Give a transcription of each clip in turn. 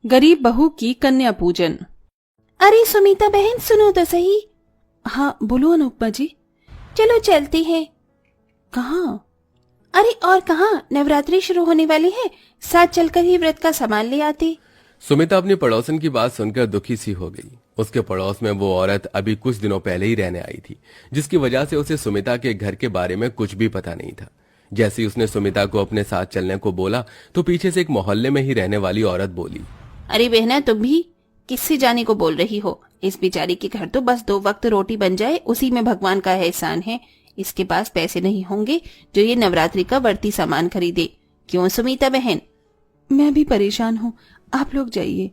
गरीब बहू की कन्या पूजन। अरे सुमिता बहन सुनो तो सही। हाँ बोलो अनुपमा जी। चलो चलते हैं। कहाँ? अरे और कहाँ, नवरात्रि शुरू होने वाली है, साथ चलकर ही व्रत का सामान ले आते। सुमिता अपनी पड़ोसन की बात सुनकर दुखी सी हो गई। उसके पड़ोस में वो औरत अभी कुछ दिनों पहले ही रहने आई थी, जिसकी वजह से उसे सुमिता के घर के बारे में कुछ भी पता नहीं था। जैसे ही उसने सुमिता को अपने साथ चलने को बोला तो पीछे से एक मोहल्ले में ही रहने वाली औरत बोली, अरे बहना तुम भी किससे जाने को बोल रही हो? इस बेचारी के घर तो बस 2 वक्त रोटी बन जाए उसी में भगवान का एहसान है। इसके पास पैसे नहीं होंगे जो ये नवरात्रि का बढ़ती सामान खरीदे। क्यों सुमिता बहन? मैं भी परेशान हूँ, आप लोग जाइए।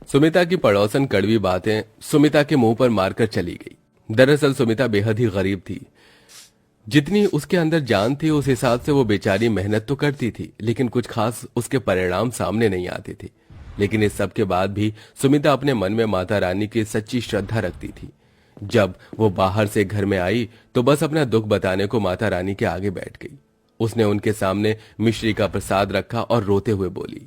सुमिता की पड़ोसन कड़वी बातें सुमिता के मुंह पर मारकर चली गई। दरअसल सुमिता बेहद ही गरीब थी। जितनी उसके अंदर जान थी उस हिसाब से वो बेचारी मेहनत तो करती थी, लेकिन कुछ खास उसके परिणाम सामने नहीं आते थे। लेकिन इस सब के बाद भी सुमिता अपने मन में माता रानी की सच्ची श्रद्धा रखती थी। जब वो बाहर से घर में आई तो बस अपना दुख बताने को माता रानी के आगे बैठ गई। उसने उनके सामने मिश्री का प्रसाद रखा और रोते हुए बोली,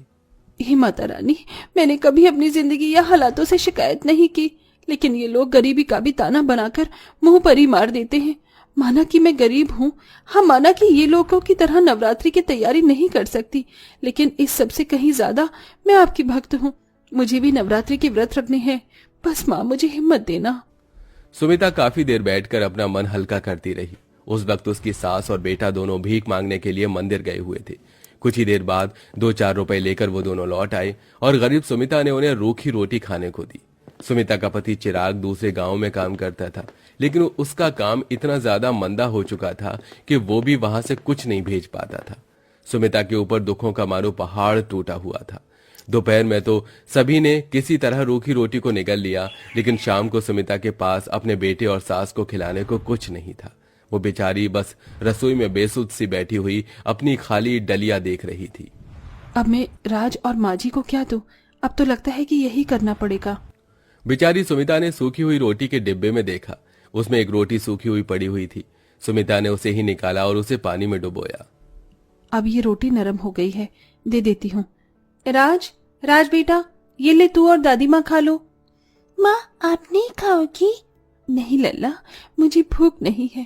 हे माता रानी, मैंने कभी अपनी जिंदगी या हालातों से शिकायत नहीं की, लेकिन ये लोग गरीबी का भी ताना बनाकर मुंह पर ही मार देते हैं। माना कि मैं गरीब हूँ, हाँ माना कि ये लोगों की तरह नवरात्रि की तैयारी नहीं कर सकती, लेकिन इस सब से कहीं ज्यादा मैं आपकी भक्त हूँ। मुझे भी नवरात्रि के व्रत रखने हैं, बस माँ मुझे हिम्मत देना। सुमिता काफी देर बैठकर अपना मन हल्का करती रही। उस वक्त उसकी सास और बेटा दोनों भीख मांगने के लिए मंदिर गए हुए थे। कुछ ही देर बाद 2-4 रुपए लेकर वो दोनों लौट आए और गरीब सुमिता ने उन्हें रूखी रोटी खाने को दी। सुमिता का पति चिराग दूसरे गांव में काम करता था, लेकिन उसका काम इतना ज्यादा मंदा हो चुका था कि वो भी वहां से कुछ नहीं भेज पाता था। सुमिता के ऊपर दुखों का मानो पहाड़ टूटा हुआ था। दोपहर में तो सभी ने किसी तरह रूखी रोटी को निगल लिया, लेकिन शाम को सुमिता के पास अपने बेटे और सास को खिलाने को कुछ नहीं था। वो बेचारी बस रसोई में बेसुध सी बैठी हुई अपनी खाली डलिया देख रही थी। अब मैं राज और माँ जी को क्या दूं? अब तो लगता है कि यही करना पड़ेगा। बेचारी सुमिता ने सूखी हुई रोटी के डिब्बे में देखा, उसमें एक रोटी सूखी हुई पड़ी हुई थी। सुमिता ने उसे ही निकाला और उसे पानी में डुबोया। अब ये रोटी नरम हो गई है, दे देती हूँ। राज बेटा, ये ले तू और दादी माँ खा लो। माँ आप नहीं खाओगी? नहीं लल्ला, मुझे भूख नहीं है।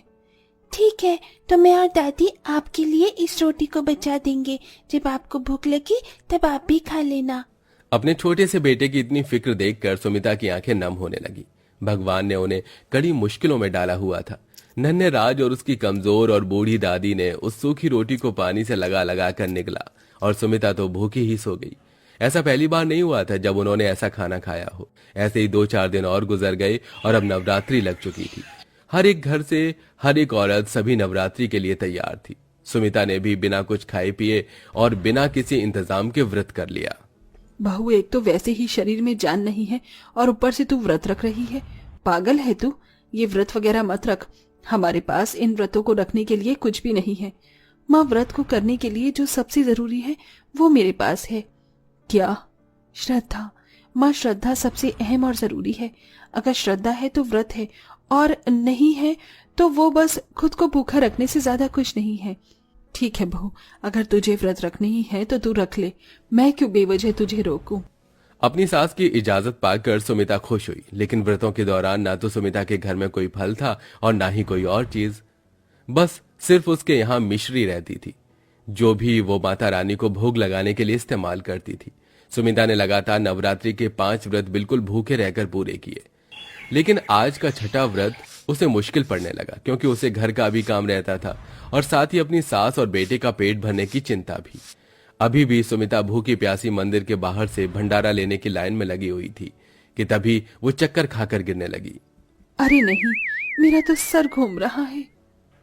ठीक है, तो मैं और दादी आपके लिए इस रोटी को बचा देंगे। जब आपको भूख लगी तब आप भी खा लेना। अपने छोटे से बेटे की इतनी फिक्र देखकर सुमिता की आंखें नम होने लगी। भगवान ने उन्हें कड़ी मुश्किलों में डाला हुआ था। नन्हे राज और उसकी कमजोर और बूढ़ी दादी ने उस सूखी रोटी को पानी से लगा लगा कर निकला और सुमिता तो भूखी ही सो गई। ऐसा पहली बार नहीं हुआ था जब उन्होंने ऐसा खाना खाया हो। ऐसे ही 2-4 दिन और गुजर गए और अब नवरात्रि लग चुकी थी। हर एक घर से हर एक औरत सभी नवरात्रि के लिए तैयार थी। सुमिता ने भी बिना कुछ खाए पिए और बिना किसी इंतजाम के व्रत कर लिया। बहू, एक तो वैसे ही शरीर में जान नहीं है और ऊपर से तू व्रत रख रही है। पागल है तू? ये व्रत वगैरह मत रख। हमारे पास इन व्रतों को रखने के लिए कुछ भी नहीं है। माँ, व्रत को करने के लिए जो सबसे जरूरी है वो मेरे पास है। क्या? श्रद्धा। माँ, श्रद्धा सबसे अहम और जरूरी है। अगर श्रद्धा है तो व्रत है, और नहीं है तो वो बस खुद को भूखा रखने से ज्यादा कुछ नहीं है। ठीक है बहू, अगर तुझे व्रत रखने ही है तो तू रख ले, मैं क्यों बेवजह तुझे रोकूं। अपनी सास की इजाजत पाकर सुमिता खुश हुई, लेकिन व्रतों के दौरान ना तो सुमिता के घर में कोई फल था और ना ही कोई और चीज। बस सिर्फ उसके यहाँ मिश्री रहती थी, जो भी वो माता रानी को भोग लगाने के लिए इस्तेमाल करती थी। सुमिता ने लगातार नवरात्रि के 5 व्रत बिल्कुल भूखे रहकर पूरे किए, लेकिन आज का छठा व्रत उसे मुश्किल पड़ने लगा, क्योंकि उसे घर का भी काम रहता था और साथ ही अपनी सास और बेटे का पेट भरने की चिंता भी। अभी भी सुमिता भूखी प्यासी मंदिर के बाहर से भंडारा लेने की लाइन में लगी हुई थी कि तभी वो चक्कर खाकर गिरने लगी। अरे नहीं, मेरा तो सर घूम रहा है।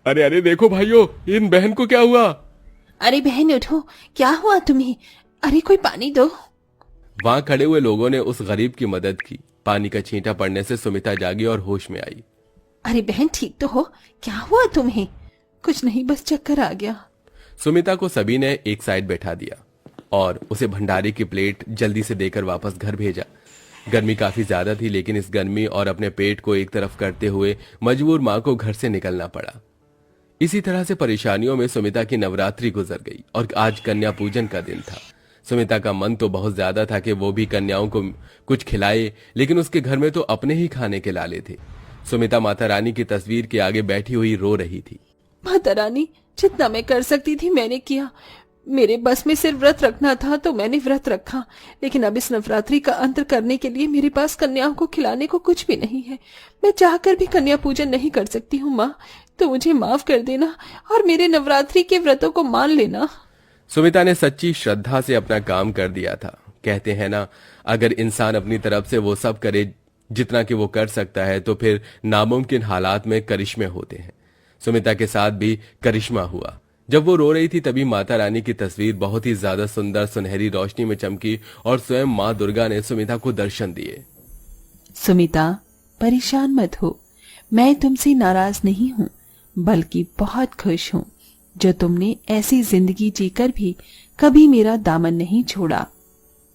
अरे अरे देखो भाइयों, इन बहन को क्या हुआ? अरे बहन उठो, क्या हुआ तुम्हें? अरे कोई पानी दो। वहां खड़े हुए लोगों ने उस गरीब की मदद की। पानी का छींटा पड़ने से सुमिता जागी और होश में आई। अरे बहन ठीक तो हो? क्या हुआ तुम्हें? कुछ नहीं, बस चक्कर आ गया। सुमिता को सभी ने एक साइड बैठा दिया और उसे भंडारे की प्लेट जल्दी से देकर वापस घर भेजा। गर्मी काफी ज्यादा थी, लेकिन इस गर्मी और अपने पेट को एक तरफ करते हुए मजबूर मां को घर से निकलना पड़ा। इसी तरह से परेशानियों में सुमिता की नवरात्रि गुजर गई और आज कन्या पूजन का दिन था। सुमिता का मन तो बहुत ज्यादा था कि वो भी कन्याओं को कुछ खिलाए, लेकिन उसके घर में तो अपने ही खाने के लाले थे। सुमिता माता रानी की तस्वीर के आगे बैठी हुई रो रही थी। माता रानी, जितना मैं कर सकती थी मैंने किया। मेरे बस में सिर्फ व्रत रखना था तो मैंने व्रत रखा, लेकिन अब इस नवरात्रि का अंत करने के लिए मेरे पास कन्याओं को खिलाने को कुछ भी नहीं है। मैं चाहकर भी कन्या पूजन नहीं कर सकती हूँ माँ, तो मुझे माफ कर देना और मेरे नवरात्रि के व्रतों को मान लेना। सुमिता ने सच्ची श्रद्धा से अपना काम कर दिया था। कहते हैं ना, अगर इंसान अपनी तरफ से वो सब करे जितना कि वो कर सकता है तो फिर नामुमकिन हालात में करिश्मे होते हैं। सुमिता के साथ भी करिश्मा हुआ। जब वो रो रही थी तभी माता रानी की तस्वीर बहुत ही ज्यादा सुंदर सुनहरी रोशनी में चमकी और स्वयं माँ दुर्गा ने सुमिता को दर्शन दिए। सुमिता, परेशान मत हो, मैं तुमसे नाराज नहीं हूँ, बल्कि बहुत खुश हूँ जो तुमने ऐसी जिंदगी जीकर भी कभी मेरा दामन नहीं छोड़ा,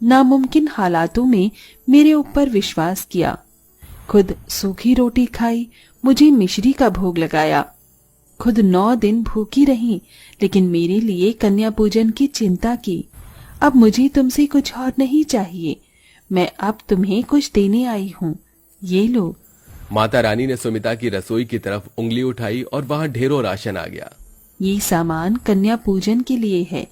नामुमकिन हालातों में मेरे ऊपर विश्वास किया, खुद सूखी रोटी खाई, मुझे मिश्री का भोग लगाया, खुद 9 दिन भूखी रही, लेकिन मेरे लिए कन्या पूजन की चिंता की। अब मुझे तुमसे कुछ और नहीं चाहिए, मैं अब तुम्हें कुछ देने आई हूँ, ये लो। माता रानी ने सुमिता की रसोई की तरफ उंगली उठाई और वहां ढेरों राशन आ गया। ये सामान कन्या पूजन के लिए है,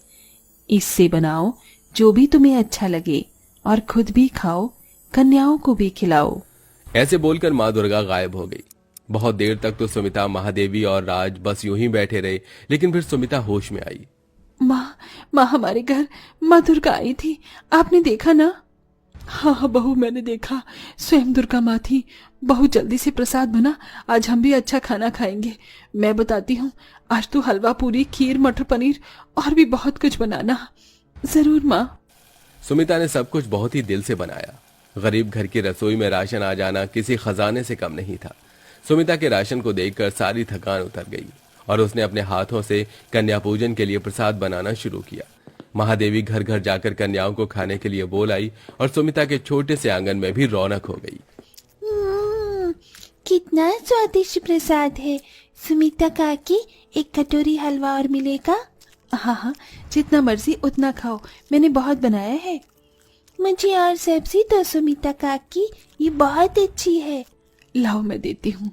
इससे बनाओ जो भी तुम्हें अच्छा लगे और खुद भी खाओ, कन्याओं को भी खिलाओ। ऐसे बोलकर माँ दुर्गा गायब हो गई। बहुत देर तक तो सुमिता, महादेवी और राज बस यूं ही बैठे रहे, लेकिन फिर सुमिता होश में आई। माँ हमारे घर माँ दुर्गा आई थी, आपने देखा ना? हाँ बहू, मैंने देखा, स्वयं दुर्गा माँ थी। बहुत जल्दी से प्रसाद बना, आज हम भी अच्छा खाना खाएंगे। मैं बताती हूँ, आज तो हलवा पूरी, खीर, मटर पनीर और भी बहुत कुछ बनाना। जरूर माँ। सुमिता ने सब कुछ बहुत ही दिल से बनाया। गरीब घर की रसोई में राशन आ जाना किसी खजाने से कम नहीं था। सुमिता के राशन को देखकर सारी थकान उतर गई और उसने अपने हाथों से कन्या पूजन के लिए प्रसाद बनाना शुरू किया। महादेवी घर घर जाकर कन्याओं को खाने के लिए बोल आई और सुमिता के छोटे से आंगन में भी रौनक हो गई। कितना स्वादिष्ट प्रसाद है। सुमिता काकी, एक कटोरी हलवा और मिलेगा? हाँ, जितना मर्जी उतना खाओ, मैंने बहुत बनाया है। मुझे और सब्जी दो सुमिता काकी, ये बहुत अच्छी है। लाओ, मैं देती हूँ।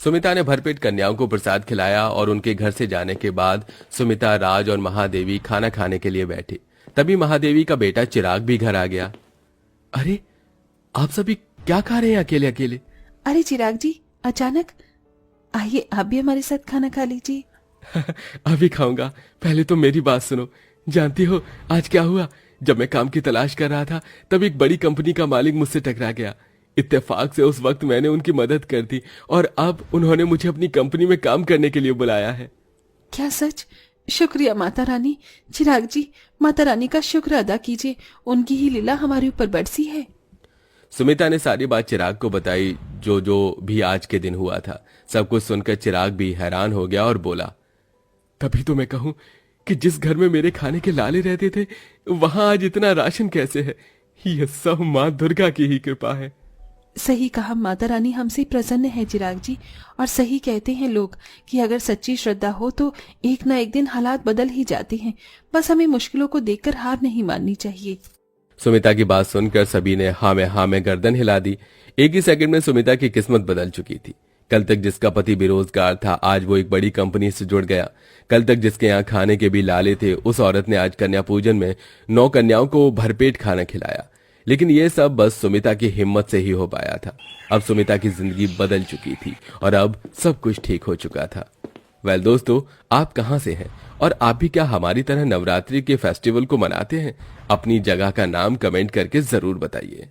सुमिता ने भरपेट कन्याओं को प्रसाद खिलाया और उनके घर से जाने के बाद सुमिता, राज और महादेवी खाना खाने के लिए बैठे। तभी महादेवी का बेटा चिराग भी घर आ गया। अरे, आप सभी क्या खा रहे हैं अकेले अकेले? अरे चिराग जी, अचानक आइए, आप भी हमारे साथ खाना खा लीजिए। अभी खाऊंगा, पहले तो मेरी बात सुनो। जानती हो आज क्या हुआ? जब मैं काम की तलाश कर रहा था तब एक बड़ी कंपनी का मालिक मुझसे टकरा गया। इत्तेफाक से उस वक्त मैंने उनकी मदद कर दी और अब उन्होंने मुझे अपनी कंपनी में काम करने के लिए बुलाया है। क्या सच? शुक्रिया माता रानी। चिराग जी, माता रानी का शुक्र अदा कीजिए, उनकी ही लीला हमारे ऊपर बरसी है। सुमिता ने सारी बात चिराग को बताई, जो भी आज के दिन हुआ था। सब कुछ सुनकर चिराग भी हैरान हो गया और बोला, तभी तो मैं कहूं कि जिस घर में मेरे खाने के लाले रहते थे वहां आज इतना राशन कैसे है? यह सब माँ दुर्गा की ही कृपा है। सही कहा, माता रानी हमसे प्रसन्न है चिराग जी। और सही कहते हैं लोग कि अगर सच्ची श्रद्धा हो तो एक ना एक दिन हालात बदल ही जाते हैं। बस हमें मुश्किलों को देखकर हार नहीं माननी चाहिए। सुमिता की बात सुनकर सभी ने हाँ में गर्दन हिला दी। एक ही सेकंड में सुमिता की किस्मत बदल चुकी थी। कल तक जिसका पति बेरोजगार था, आज वो एक बड़ी कंपनी से जुड़ गया। कल तक जिसके यहाँ खाने के भी लाले थे, उस औरत ने आज कन्या पूजन में 9 कन्याओं को भरपेट खाना खिलाया। लेकिन ये सब बस सुमिता की हिम्मत से ही हो पाया था। अब सुमिता की जिंदगी बदल चुकी थी और अब सब कुछ ठीक हो चुका था। वेल दोस्तों, आप कहां से हैं और आप भी क्या हमारी तरह नवरात्रि के फेस्टिवल को मनाते हैं? अपनी जगह का नाम कमेंट करके जरूर बताइए।